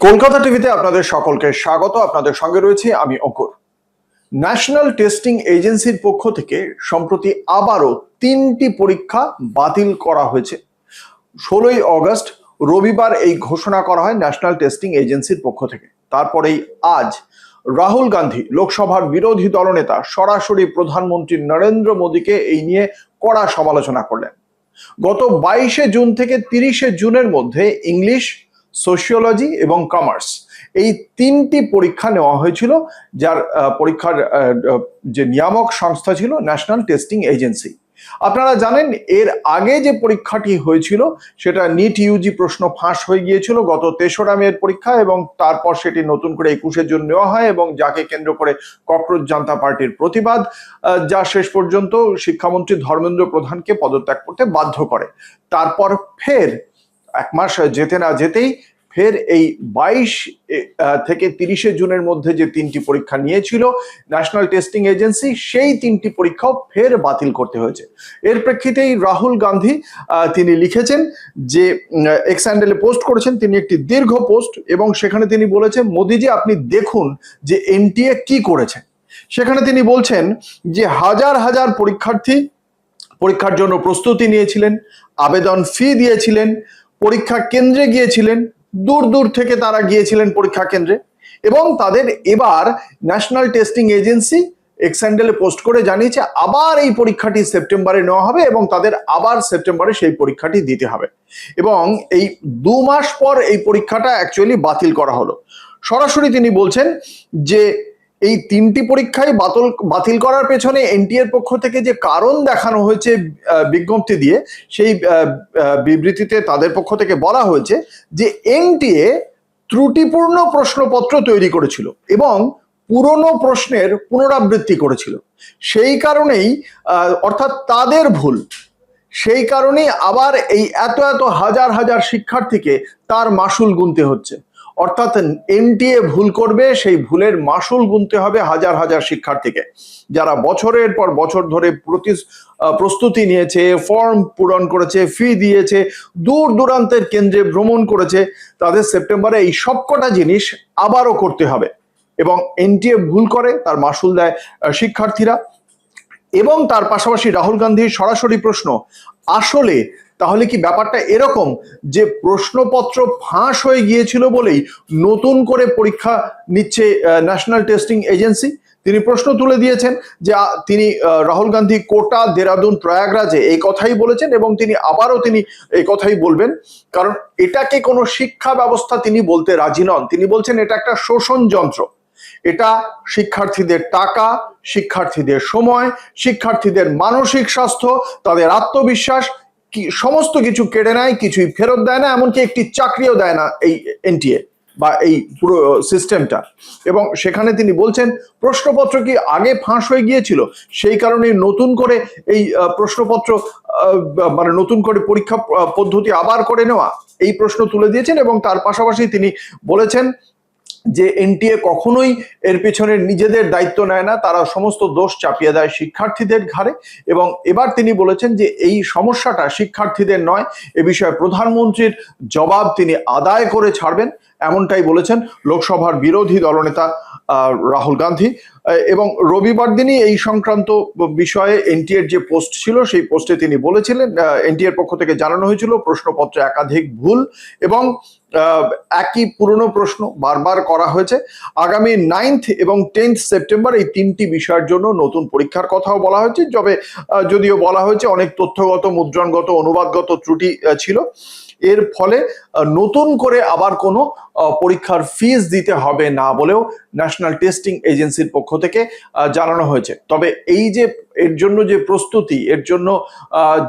কলকাতা টিভিতে আপনাদের সকলকে স্বাগত। আপনাদের সঙ্গে রয়েছে আমি অঙ্কুর। ন্যাশনাল টেস্টিং এজেন্সির পক্ষ থেকে সম্প্রতি আবারও 3টি পরীক্ষা বাতিল করা হয়েছে। 16ই অগস্ট রবিবার এই ঘোষণা করা হয় ন্যাশনাল টেস্টিং এজেন্সির পক্ষ থেকে। তারপরেই আজ রাহুল গান্ধী, লোকসভার বিরোধী দলনেতা, সরাসরি প্রধানমন্ত্রী নরেন্দ্র মোদীকে এই নিয়ে কড়া সমালোচনা করলেন। গত 22শে জুন থেকে 30শে জুনের মধ্যে ইংলিশ, সোশিওলজি এবং কমার্স এই 3টি পরীক্ষা নেওয়া হয়েছিল, যার পরীক্ষার যে নিয়ামক সংস্থা ছিল ন্যাশনাল টেস্টিং এজেন্সি। আপনারা জানেন এর আগে যে পরীক্ষাটি হয়েছিল সেটা নিট ইউজি প্রশ্ন ফাঁস হয়ে গিয়েছিল গত 3রা মের পরীক্ষা, এবং তারপর সেটি নতুন করে 21শে জুন নেওয়া হয় এবং যাকে কেন্দ্র করে ককরোচ জনতা পার্টির প্রতিবাদ, যা শেষ পর্যন্ত শিক্ষামন্ত্রী ধর্মেন্দ্র প্রধানকে পদত্যাগ করতে বাধ্য করে। তারপর ফের 1 মাস যেতে না যেতেই ফের এই 22 থেকে 30শে জুনের মধ্যে যে 3টি পরীক্ষা নিয়েছিল ন্যাশনাল টেস্টিং এজেন্সি, সেই 3টি পরীক্ষাও ফের বাতিল করতে হয়েছে। এর প্রেক্ষিতেই রাহুল গান্ধী তিনি লিখেছেন যে এক্স হ্যান্ডেলে পোস্ট করেছেন তিনি একটি দীর্ঘ পোস্ট, এবং সেখানে তিনি বলেছেন, মোদিজি আপনি দেখুন যে এনটিএ কি করেছে। সেখানে তিনি বলছেন যে হাজার হাজার পরীক্ষার্থী পরীক্ষার জন্য প্রস্তুতি নিয়েছিলেন, আবেদন ফি দিয়েছিলেন, পরীক্ষা কেন্দ্রে গিয়েছিলেন, দূর দূর থেকে তারা গিয়েছিলেন পরীক্ষা কেন্দ্রে, এবং তাদের এবার ন্যাশনাল টেস্টিং এজেন্সি এক্স হ্যান্ডেলে পোস্ট করে জানিয়েছে আবার এই পরীক্ষাটি সেপ্টেম্বরে নেওয়া হবে এবং তাদের আবার সেপ্টেম্বরে সেই পরীক্ষাটি দিতে হবে, এবং এই 2 মাস পর এই পরীক্ষাটা অ্যাকচুয়ালি বাতিল করা হলো। সরাসরি তিনি বলছেন যে এই 3টি পরীক্ষায় বাতিল করার পেছনে এনটিএর পক্ষ থেকে যে কারণ দেখানো হয়েছে বিজ্ঞপ্তি দিয়ে, সেই বিবৃতিতে তাদের পক্ষ থেকে বলা হয়েছে যে এনটিএ ত্রুটিপূর্ণ প্রশ্নপত্র তৈরি করেছিল এবং পুরনো প্রশ্নের পুনরাবৃত্তি করেছিল। সেই কারণেই অর্থাৎ তাদের ভুল, সেই কারণেই আবার এই এত এত হাজার হাজার শিক্ষার্থীকে তার মাসুল গুনতে হচ্ছে। অর্থাৎ এনটিএ ভুল করবে, সেই ভুলের মাসুল গুনতে হবে হাজার হাজার শিক্ষার্থীকে, যারা বছরের পর বছর ধরে প্রস্তুতি নিয়েছে, ফর্ম পূরণ করেছে, ফি দিয়েছে, দূর দূরান্তের কেন্দ্রে ভ্রমণ করেছে। তাদের সেপ্টেম্বরে এই সবকটা জিনিস আবারও করতে হবে, এবং এনটিএ ভুল করে তার মাসুল দেয় শিক্ষার্থীরা। এবং তার পাশাপাশি রাহুল গান্ধীর সরাসরি প্রশ্ন, আসলে তাহলে কি ব্যাপারটা এরকম যে প্রশ্নপত্র ফাঁস হয়ে গিয়েছিল বলেই নতুন করে পরীক্ষা নিচ্ছে ন্যাশনাল টেস্টিং এজেন্সি? তিনি প্রশ্ন তুলে দিয়েছেন যে তিনি রাহুল গান্ধী কোটা, দেরাদুন, প্রয়াগরাজে এই কথাই বলেছেন, এবং তিনি আবারও এই কথাই বলবেন, কারণ এটাকে কোনো শিক্ষা ব্যবস্থা তিনি বলতে রাজি নন। তিনি বলছেন এটা একটা শোষণ যন্ত্র, এটা শিক্ষার্থীদের টাকা, শিক্ষার্থীদের সময়, শিক্ষার্থীদের মানসিক স্বাস্থ্য, তাদের আত্মবিশ্বাস সমস্ত কিছু কেড়ে নেয়, কিছুই ফেরত দেয় না, এমনকি একটি চাকরিও দেয় না এই এনটিএ বা এই পুরো সিস্টেমটা। এবং সেখানে তিনি বলছেন প্রশ্নপত্র কি আগে ফাঁস হয়ে গিয়েছিল, সেই কারণে নতুন করে এই প্রশ্নপত্র মানে নতুন করে পরীক্ষা পদ্ধতি আবার করে নেওয়া, এই প্রশ্ন তুলে দিয়েছেন। এবং তার পাশাপাশি তিনি বলেছেন যে এনটিএ কখনোই এর পেছনে নিজেদের দায়িত্ব নেয় না, তারা সমস্ত দোষ চাপিয়ে দেয় শিক্ষার্থীদের ঘাড়ে। এবং এবার তিনি বলেছেন যে এই সমস্যাটা শিক্ষার্থীদের নয়, এ বিষয়ে প্রধানমন্ত্রীর জবাব তিনি আদায় করে ছাড়বেন, এমনটাই বলেছেন লোকসভার বিরোধী দলনেতা রাহুল গান্ধী। এবং রবিবার দিনই এই সংক্রান্ত বিষয়ে এনটিএর যে পোস্ট ছিল সেই পোস্টে তিনি বলেছিলেন, এনটিএর পক্ষ থেকে জানানো হয়েছিল প্রশ্নপত্রে একাধিক ভুল এবং একই পুরনো প্রশ্ন বারবার করা হয়েছে। আগামী 9th এবং 10th সেপ্টেম্বর এই 3টি বিষয়ের জন্য নতুন পরীক্ষার কথাও বলা হয়েছে, যদিও বলা হয়েছে অনেক তথ্যগত, মুদ্রণগত, অনুবাদগত ত্রুটি ছিল। এর ফলে নতুন করে আবার কোনো পরীক্ষার ফিস দিতে হবে না বলেও ন্যাশনাল টেস্টিং এজেন্সির পক্ষ থেকে জানানো হয়েছে। তবে এই যে এর জন্য যে প্রস্তুতি, এর জন্য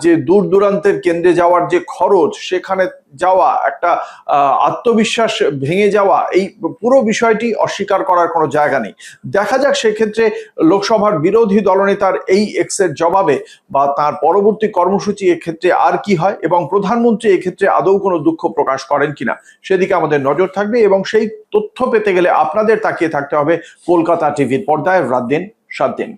যে দূর দূরান্তের কেন্দ্রে যাওয়ার যে খরচ, সেখানে যাওয়া, একটা আত্মবিশ্বাস ভেঙে যাওয়া, এই পুরো বিষয়টি অস্বীকার করার কোনো জায়গা নেই। দেখা যাক সেক্ষেত্রে লোকসভার বিরোধী দলনেতার এই এক্সের জবাবে বা তার পরবর্তী কর্মসূচি এক্ষেত্রে আর কি হয়, এবং প্রধানমন্ত্রী এক্ষেত্রে আদৌ কোনো দুঃখ প্রকাশ করেন কিনা, সেদিকে আমাদের নজর থাকবে। এবং সেই তথ্য পেতে গেলে আপনাদের তাকিয়ে থাকতে হবে কলকাতা টিভির পর্দায় রাত দিন 7 দিন।